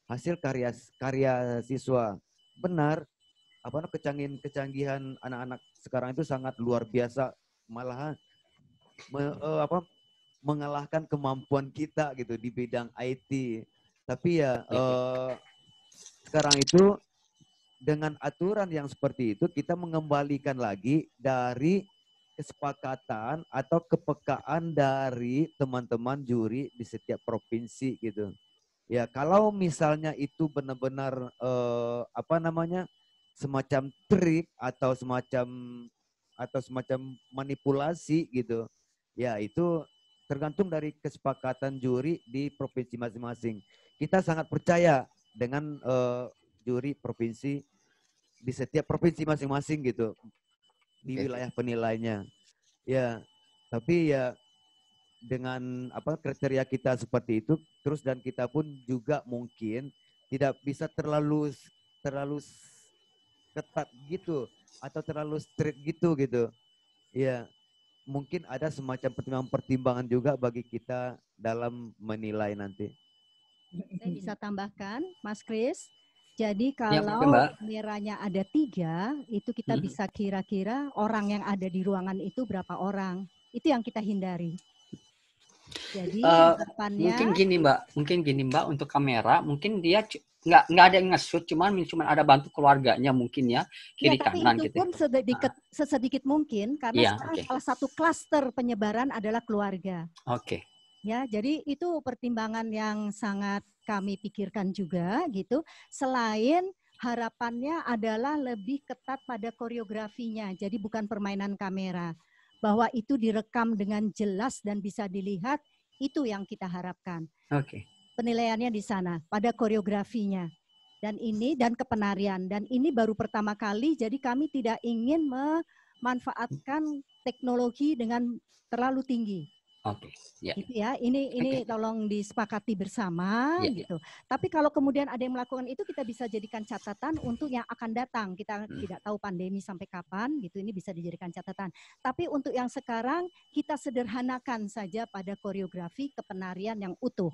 Hasil karya siswa. Benar, kecanggihan anak-anak sekarang itu sangat luar biasa, malahan mengalahkan kemampuan kita gitu di bidang IT. Tapi ya sekarang itu dengan aturan yang seperti itu kita mengembalikan lagi dari kesepakatan atau kepekaan dari teman-teman juri di setiap provinsi gitu. Ya kalau misalnya itu benar-benar semacam trik atau semacam manipulasi gitu. Ya itu tergantung dari kesepakatan juri di provinsi masing-masing. Kita sangat percaya dengan juri provinsi di setiap provinsi masing-masing gitu. Di wilayah penilainya. Ya, tapi ya dengan kriteria kita seperti itu, terus dan kita pun juga mungkin tidak bisa terlalu ketat gitu atau terlalu strict gitu. Ya, mungkin ada semacam pertimbangan juga bagi kita dalam menilai nanti. Saya bisa tambahkan, Mas Kris. Jadi kalau kameranya ada 3, itu kita bisa kira-kira orang yang ada di ruangan itu berapa orang. Itu yang kita hindari. Jadi harapannya mungkin gini Mbak untuk kamera, mungkin dia nggak ada yang nge-shoot, cuman ada bantu keluarganya mungkin ya kiri kanan itu gitu. Pun sesedikit mungkin karena salah satu klaster penyebaran adalah keluarga. Oke. Ya, jadi itu pertimbangan yang sangat kami pikirkan juga gitu. Selain harapannya adalah lebih ketat pada koreografinya. Jadi bukan permainan kamera. Bahwa itu direkam dengan jelas dan bisa dilihat, itu yang kita harapkan. Oke. Penilaiannya di sana pada koreografinya. Dan kepenarian. Dan ini baru pertama kali, jadi kami tidak ingin memanfaatkan teknologi dengan terlalu tinggi. Oke, ya. Gitu ya. Ini tolong disepakati bersama gitu. Tapi kalau kemudian ada yang melakukan itu, kita bisa jadikan catatan untuk yang akan datang. Kita tidak tahu pandemi sampai kapan gitu. Ini bisa dijadikan catatan. Tapi untuk yang sekarang kita sederhanakan saja pada koreografi kepenarian yang utuh.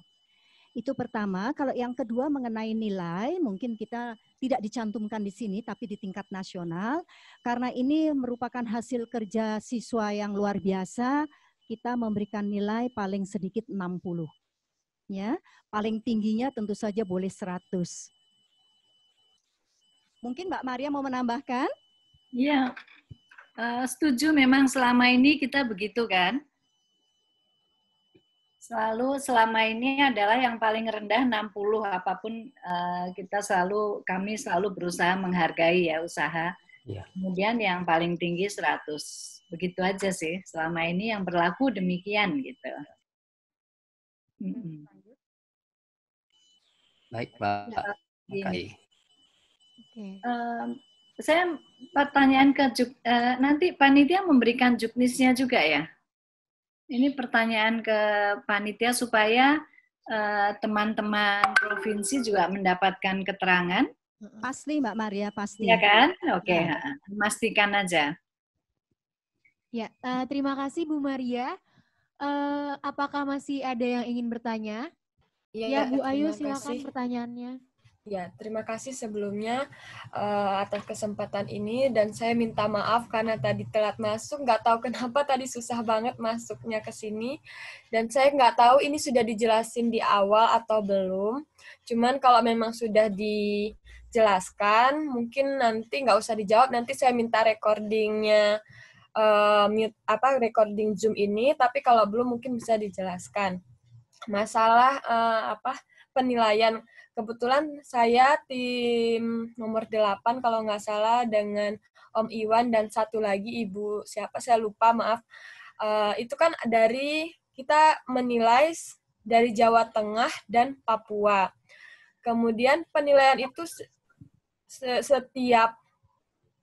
Itu pertama. Kalau yang kedua mengenai nilai, mungkin kita tidak dicantumkan di sini, tapi di tingkat nasional. Karena ini merupakan hasil kerja siswa yang luar biasa. kita memberikan nilai paling sedikit 60. Ya, paling tingginya tentu saja boleh 100. Mungkin Mbak Maria mau menambahkan? Iya, setuju memang selama ini kita begitu kan. Selalu selama ini adalah yang paling rendah 60, apapun kami selalu berusaha menghargai ya usaha. Iya. Kemudian yang paling tinggi 100. Begitu aja sih, selama ini yang berlaku demikian gitu. Baik, Pak Kai. Saya pertanyaan nanti panitia memberikan juknisnya juga ya? Ini pertanyaan ke panitia supaya teman-teman provinsi juga mendapatkan keterangan. Pasti Mbak Maria, pasti. Iya kan? Oke, Ya. pastikan aja. Ya, terima kasih Bu Maria. Apakah masih ada yang ingin bertanya? Ya, Bu Ayu, silakan pertanyaannya. Ya, terima kasih sebelumnya atas kesempatan ini, dan saya minta maaf karena tadi telat masuk. Nggak tahu kenapa tadi susah banget masuknya ke sini, dan saya nggak tahu ini sudah dijelasin di awal atau belum. Cuman kalau memang sudah dijelaskan, mungkin nanti nggak usah dijawab. Nanti saya minta recordingnya, recording Zoom ini. Tapi kalau belum mungkin bisa dijelaskan. Masalah penilaian. Kebetulan saya tim nomor 8 kalau nggak salah dengan Om Iwan dan satu lagi Ibu siapa saya lupa, maaf. Itu kan dari kita menilai dari Jawa Tengah dan Papua. Kemudian penilaian itu setiap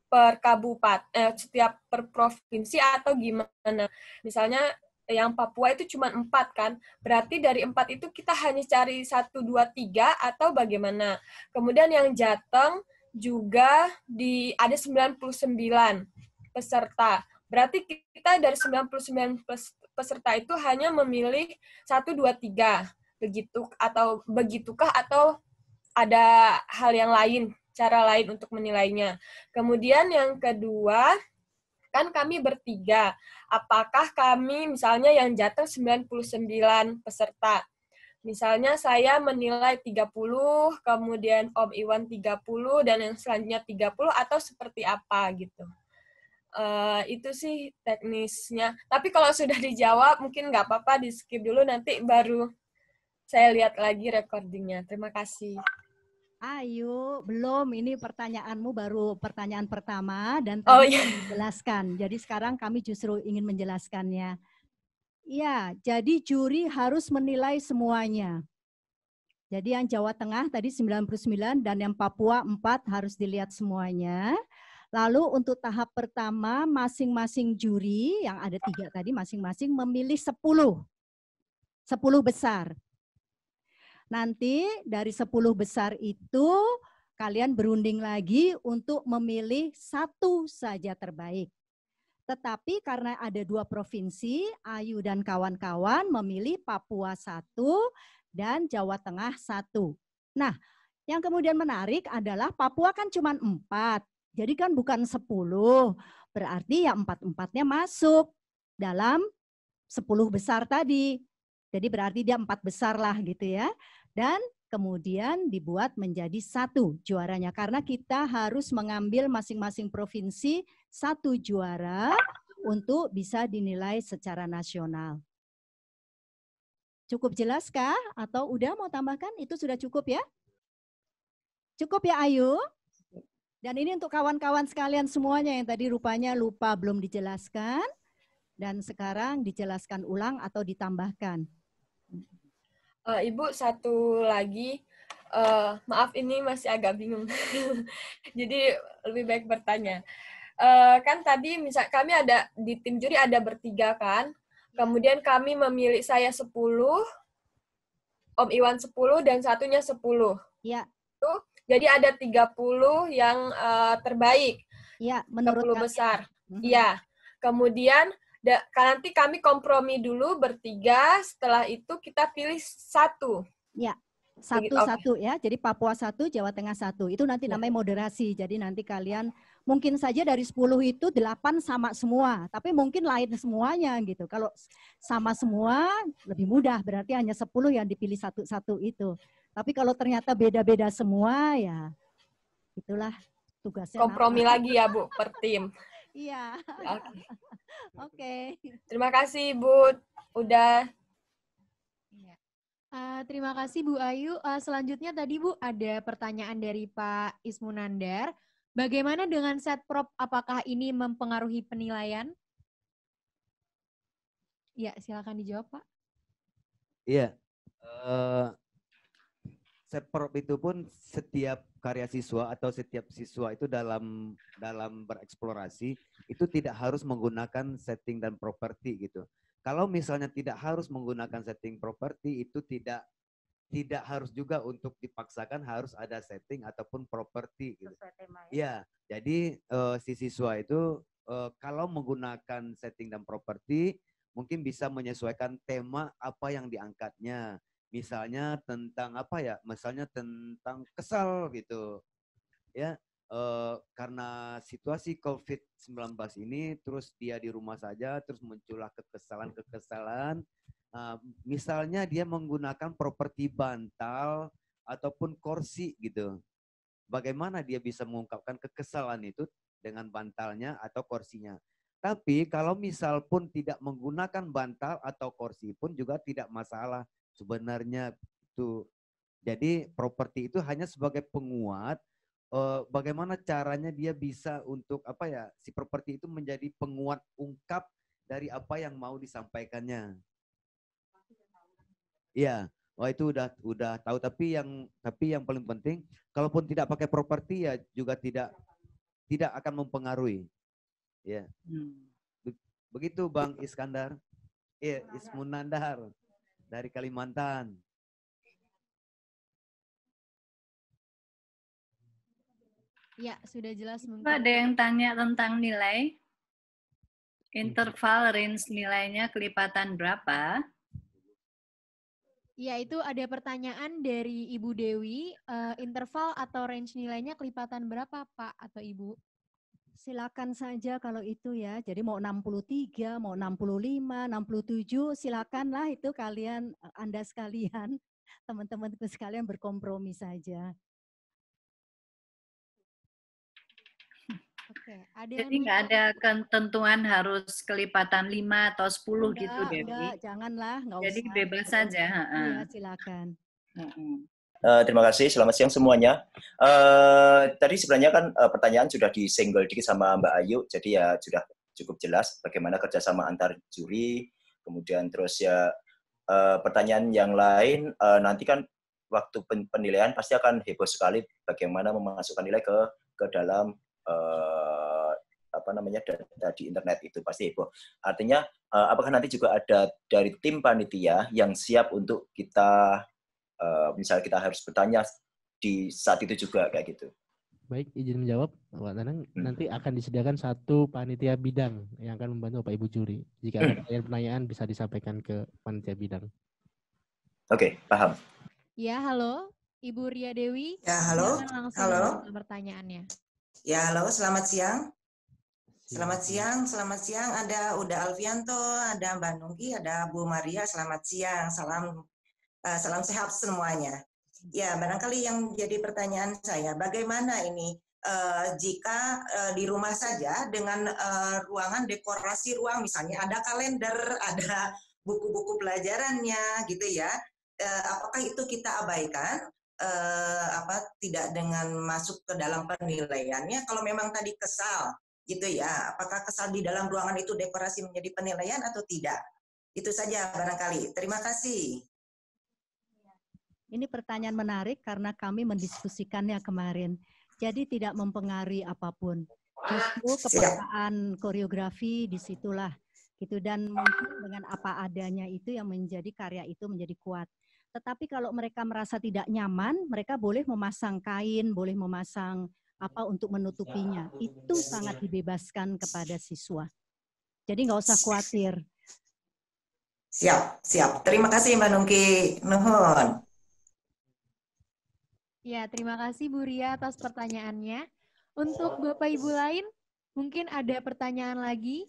per kabupaten, setiap per provinsi atau gimana? Misalnya yang Papua itu cuma 4 kan, berarti dari 4 itu kita hanya cari 1, 2, 3 atau bagaimana? Kemudian yang Jateng juga ada 99 peserta, berarti kita dari 99 peserta itu hanya memilih 1, 2, 3, begitu atau begitukah atau ada hal yang lain, cara lain untuk menilainya? Kemudian yang kedua, kan kami bertiga. Apakah kami, misalnya yang Jateng 99 peserta, misalnya saya menilai 30, kemudian Om Iwan 30, dan yang selanjutnya 30, atau seperti apa gitu. Itu sih teknisnya. Tapi kalau sudah dijawab, mungkin nggak apa-apa, di-skip dulu, nanti baru saya lihat lagi recordingnya. Terima kasih. Ayo, belum. Ini pertanyaanmu baru pertanyaan pertama dan tadi dijelaskan. Jadi sekarang kami justru ingin menjelaskannya. Ya, jadi juri harus menilai semuanya. Jadi yang Jawa Tengah tadi 99 dan yang Papua 4 harus dilihat semuanya. Lalu untuk tahap pertama masing-masing juri yang ada 3 tadi masing-masing memilih 10 besar. Nanti dari 10 besar itu kalian berunding lagi untuk memilih 1 saja terbaik. Tetapi karena ada 2 provinsi, Ayu dan kawan-kawan memilih Papua 1 dan Jawa Tengah 1. Nah, yang kemudian menarik adalah Papua kan cuma 4. Jadi kan bukan 10. Berarti ya 4-4-nya masuk dalam 10 besar tadi. Jadi berarti dia 4 besar lah gitu ya. Dan kemudian dibuat menjadi 1 juaranya. Karena kita harus mengambil masing-masing provinsi 1 juara untuk bisa dinilai secara nasional. Cukup jelas kah? Atau udah mau tambahkan? Itu sudah cukup ya? Cukup ya Ayu? Dan ini untuk kawan-kawan sekalian semuanya yang tadi rupanya lupa belum dijelaskan. Dan sekarang dijelaskan ulang atau ditambahkan. Ibu, satu lagi, maaf ini masih agak bingung, jadi lebih baik bertanya. Kan tadi misal kami ada di tim juri ada bertiga kan, kemudian kami memilih saya 10, Om Iwan 10 dan satunya 10. Ya. Jadi ada 30 yang terbaik. Ya, menurut 30 besar. Iya. Kemudian nanti kami kompromi dulu bertiga, setelah itu kita pilih 1. Ya. Satu-satu ya, jadi Papua 1, Jawa Tengah 1. Itu nanti namanya moderasi. Jadi nanti kalian mungkin saja dari 10 itu 8 sama semua, tapi mungkin lain semuanya gitu. Kalau sama semua lebih mudah, berarti hanya 10 yang dipilih satu-satu itu. Tapi kalau ternyata beda-beda semua ya itulah tugasnya. Kompromi lagi ya Bu, per tim. Iya. Oke. Terima kasih Bu, udah. Terima kasih Bu Ayu. Selanjutnya tadi Bu ada pertanyaan dari Pak Ismunandar. Bagaimana dengan set prop? Apakah ini mempengaruhi penilaian? Ya, silakan dijawab Pak. Iya. Set prop itu pun setiap karya siswa atau setiap siswa itu dalam bereksplorasi itu tidak harus menggunakan setting dan properti gitu. Kalau misalnya tidak harus menggunakan setting properti itu tidak harus juga untuk dipaksakan harus ada setting ataupun properti gitu. Iya, jadi si siswa itu kalau menggunakan setting dan properti mungkin bisa menyesuaikan tema apa yang diangkatnya. Misalnya tentang apa ya? Misalnya tentang kesal gitu. Ya, karena situasi COVID-19 ini terus dia di rumah saja, terus muncullah kekesalan. Misalnya dia menggunakan properti bantal ataupun kursi gitu. Bagaimana dia bisa mengungkapkan kekesalan itu dengan bantalnya atau kursinya. Tapi kalau misal pun tidak menggunakan bantal atau kursi pun juga tidak masalah sebenarnya itu. Jadi properti itu hanya sebagai penguat. Bagaimana caranya dia bisa untuk apa ya, si properti itu menjadi penguat ungkap dari apa yang mau disampaikannya. Iya, wah itu udah tahu, tapi yang paling penting kalaupun tidak pakai properti ya juga tidak akan mempengaruhi. Ya. Begitu Bang Iskandar. Iya, Ismunandar dari Kalimantan. Ya, sudah jelas mungkin. Ada yang tanya tentang nilai? Interval range nilainya kelipatan berapa? Ya, itu ada pertanyaan dari Ibu Dewi, interval atau range nilainya kelipatan berapa Pak atau Ibu? Silakan saja kalau itu ya. Jadi mau 63, mau 65, 67, silakanlah itu kalian, Anda sekalian, teman-temanku sekalian berkompromi saja. Oke, ada jadi nggak ada ketentuan harus kelipatan 5 atau 10 gitu, Dewi? Enggak, janganlah, nggak usah. Jadi bebas saja. Iya, silakan. Terima kasih, selamat siang semuanya. Tadi sebenarnya kan pertanyaan sudah disenggol dikit sama Mbak Ayu, jadi ya sudah cukup jelas bagaimana kerjasama antar juri. Kemudian terus ya pertanyaan yang lain, nanti kan waktu penilaian pasti akan heboh sekali bagaimana memasukkan nilai ke dalam data di internet itu pasti heboh. Artinya apakah nanti juga ada dari tim panitia yang siap untuk kita misalnya kita harus bertanya di saat itu juga kayak gitu. Baik, izin menjawab, Pak Nanang. Nanti akan disediakan satu panitia bidang yang akan membantu Bapak Ibu juri. Jika ada pertanyaan bisa disampaikan ke panitia bidang. Oke, paham. Ya, halo, Ibu Ria Dewi. Ya, halo. Langsung pertanyaannya. Ya, halo, selamat siang. Selamat siang. Ada Uda Alfianto, ada Mbak Nungki, ada Bu Maria. Selamat siang. Salam sehat semuanya. Ya, barangkali yang jadi pertanyaan saya, bagaimana ini jika di rumah saja dengan ruangan, dekorasi ruang, misalnya ada kalender, ada buku-buku pelajarannya, gitu ya. Apakah itu kita abaikan? Tidak dengan masuk ke dalam penilaiannya? Kalau memang tadi kesal, gitu ya. Apakah kesal di dalam ruangan itu dekorasi menjadi penilaian atau tidak? Itu saja barangkali. Terima kasih. Ini pertanyaan menarik karena kami mendiskusikannya kemarin. Jadi tidak mempengaruhi apapun. Justru kepekaan koreografi disitulah. Gitu. Dan mungkin dengan apa adanya itu yang menjadi karya itu menjadi kuat. Tetapi kalau mereka merasa tidak nyaman, mereka boleh memasang kain, boleh memasang apa untuk menutupinya. Itu sangat dibebaskan kepada siswa. Jadi nggak usah khawatir. Siap. Terima kasih Mbak Nungki. Nuhun. Ya, terima kasih Bu Ria atas pertanyaannya. Untuk Bapak Ibu lain, mungkin ada pertanyaan lagi?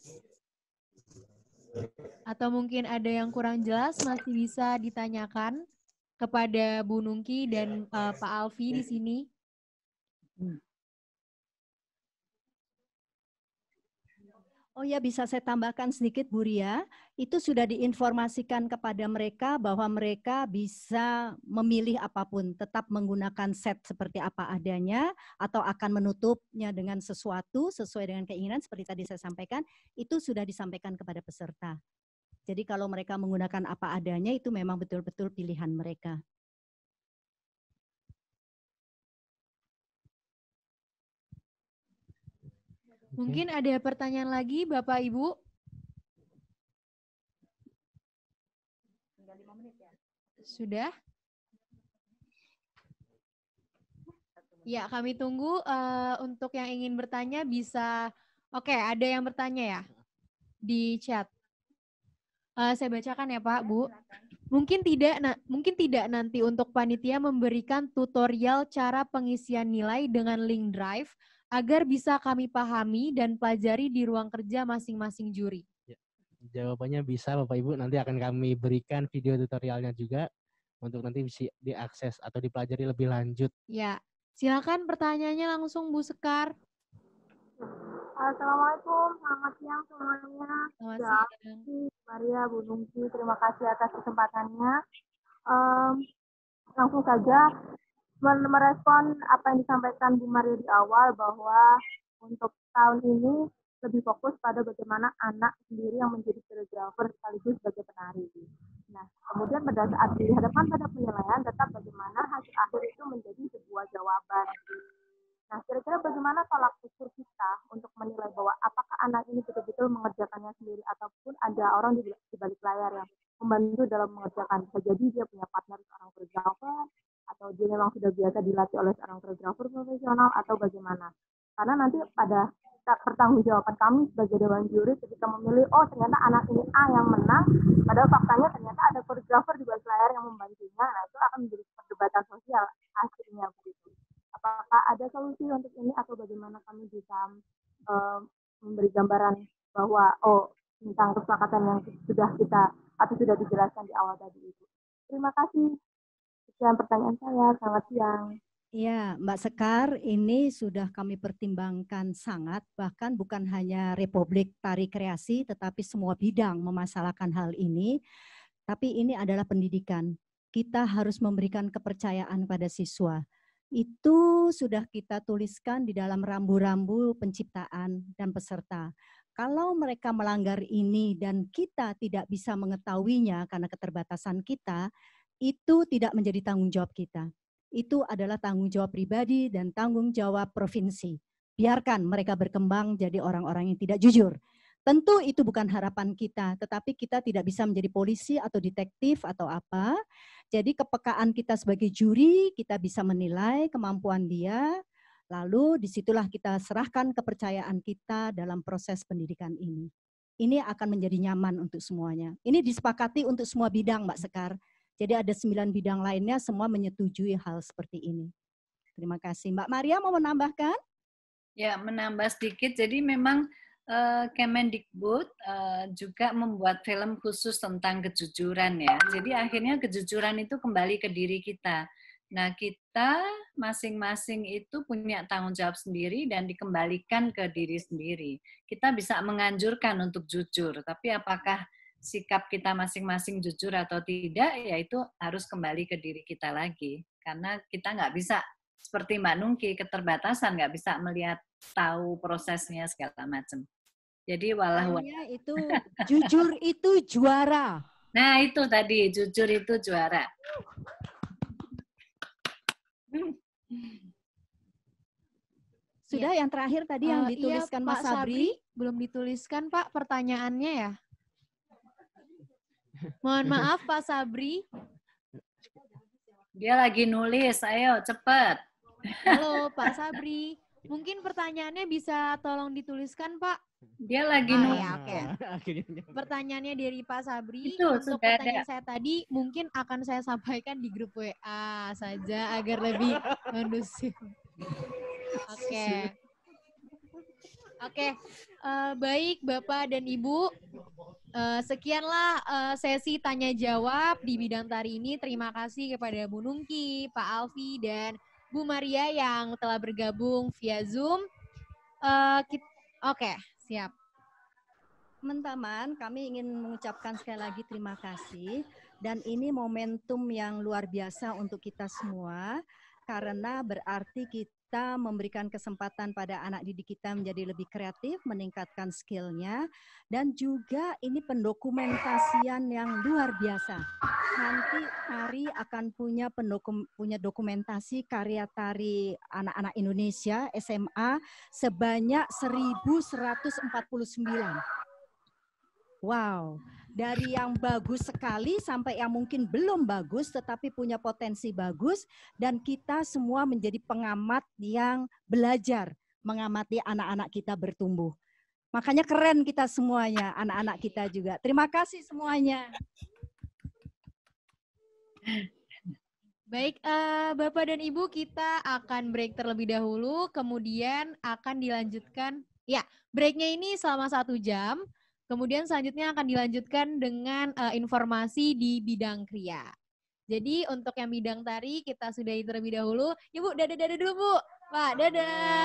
Atau mungkin ada yang kurang jelas masih bisa ditanyakan kepada Bu Nungki dan Pak Alfi di sini. Oh ya, bisa saya tambahkan sedikit Bu Ria, itu sudah diinformasikan kepada mereka bahwa mereka bisa memilih apapun, tetap menggunakan set seperti apa adanya, atau akan menutupnya dengan sesuatu sesuai dengan keinginan, seperti tadi saya sampaikan, itu sudah disampaikan kepada peserta. Jadi kalau mereka menggunakan apa adanya, itu memang betul-betul pilihan mereka. Mungkin ada pertanyaan lagi Bapak Ibu? Sudah? Ya, kami tunggu untuk yang ingin bertanya bisa. Oke, ada yang bertanya ya di chat. Saya bacakan ya Pak, Bu. Mungkin tidak nanti untuk panitia memberikan tutorial cara pengisian nilai dengan link drive agar bisa kami pahami dan pelajari di ruang kerja masing-masing juri. Ya, jawabannya bisa Bapak Ibu, nanti akan kami berikan video tutorialnya juga untuk nanti bisa diakses atau dipelajari lebih lanjut. Ya, silakan pertanyaannya langsung Bu Sekar. Assalamualaikum, selamat siang semuanya. Selamat siang. Maria, Bu Nungki, terima kasih atas kesempatannya. Langsung saja merespon apa yang disampaikan Bu Maria di awal bahwa untuk tahun ini lebih fokus pada bagaimana anak sendiri yang menjadi koreografer sekaligus sebagai penari. Nah, kemudian pada saat dihadapkan pada penilaian, tetap bagaimana hasil akhir itu menjadi sebuah jawaban. Nah, kira-kira bagaimana tolak ukur kita untuk menilai bahwa apakah anak ini betul-betul mengerjakannya sendiri ataupun ada orang di balik layar yang membantu dalam mengerjakan. Bisa jadi dia punya partner seorang koreografer, atau dia memang sudah biasa dilatih oleh seorang koreografer profesional, atau bagaimana. Karena nanti pada pertanggungjawaban kami sebagai dewan juri ketika memilih, oh ternyata anak ini A yang menang, padahal faktanya ternyata ada koreografer di balik layar yang membantunya. Nah, itu akan menjadi perdebatan sosial akhirnya begitu. Apakah ada solusi untuk ini atau bagaimana kami bisa memberi gambaran bahwa tentang kesepakatan yang sudah kita atau sudah dijelaskan di awal tadi itu. Terima kasih. Sekian pertanyaan saya. Selamat siang. Ya, Mbak Sekar, ini sudah kami pertimbangkan sangat, bahkan bukan hanya Republik Tari Kreasi, tetapi semua bidang memasalahkan hal ini. Tapi ini adalah pendidikan. Kita harus memberikan kepercayaan pada siswa. Itu sudah kita tuliskan di dalam rambu-rambu penciptaan dan peserta. Kalau mereka melanggar ini dan kita tidak bisa mengetahuinya karena keterbatasan kita, itu tidak menjadi tanggung jawab kita. Itu adalah tanggung jawab pribadi dan tanggung jawab provinsi. Biarkan mereka berkembang jadi orang-orang yang tidak jujur. Tentu itu bukan harapan kita, tetapi kita tidak bisa menjadi polisi atau detektif atau apa. Jadi kepekaan kita sebagai juri, kita bisa menilai kemampuan dia, lalu disitulah kita serahkan kepercayaan kita dalam proses pendidikan ini. Ini akan menjadi nyaman untuk semuanya. Ini disepakati untuk semua bidang, Mbak Sekar. Jadi ada 9 bidang lainnya semua menyetujui hal seperti ini. Terima kasih. Mbak Maria mau menambahkan? Ya, menambah sedikit. Jadi memang Kemendikbud juga membuat film khusus tentang kejujuran ya. Jadi akhirnya kejujuran itu kembali ke diri kita. Nah, kita masing-masing itu punya tanggung jawab sendiri dan dikembalikan ke diri sendiri. Kita bisa menganjurkan untuk jujur, tapi apakah sikap kita masing-masing jujur atau tidak, ya itu harus kembali ke diri kita lagi. Karena kita nggak bisa, seperti Mbak Nungki, keterbatasan, nggak bisa melihat tahu prosesnya segala macam. Jadi walau itu jujur itu juara. Nah itu tadi, jujur itu juara. Sudah yang terakhir tadi yang dituliskan iya, Mas Sabri. Belum dituliskan Pak pertanyaannya ya. Mohon maaf Pak Sabri. Dia lagi nulis, ayo cepet. Halo Pak Sabri. Mungkin pertanyaannya bisa tolong dituliskan, Pak. Dia lagi ya, oke. Pertanyaannya dari Pak Sabri. Itu, untuk sudah pertanyaan ada. saya tadi mungkin akan saya sampaikan di grup WA saja agar lebih kondusif. Oke. Oke, baik Bapak dan Ibu. Sekianlah sesi tanya jawab di bidang tari ini. Terima kasih kepada Bu Nungki, Pak Alfi, dan Bu Maria yang telah bergabung via Zoom. Oke, siap. Teman-teman, kami ingin mengucapkan sekali lagi terima kasih. Dan ini momentum yang luar biasa untuk kita semua. Karena berarti kita memberikan kesempatan pada anak didik kita menjadi lebih kreatif, meningkatkan skill-nya. Dan juga ini pendokumentasian yang luar biasa. Nanti tari akan punya dokumentasi karya tari anak-anak Indonesia SMA sebanyak 1.149. Wow, dari yang bagus sekali sampai yang mungkin belum bagus tetapi punya potensi bagus, dan kita semua menjadi pengamat yang belajar mengamati anak-anak kita bertumbuh. Makanya keren kita semuanya, anak-anak kita juga. Terima kasih semuanya. Baik, Bapak dan Ibu, kita akan break terlebih dahulu, kemudian akan dilanjutkan. Ya, breaknya ini selama 1 jam. Kemudian selanjutnya akan dilanjutkan dengan informasi di bidang kriya. Jadi untuk yang bidang tari kita sudahi terlebih dahulu. Ibu, dadah-dadah dulu Bu. Pak, dadah.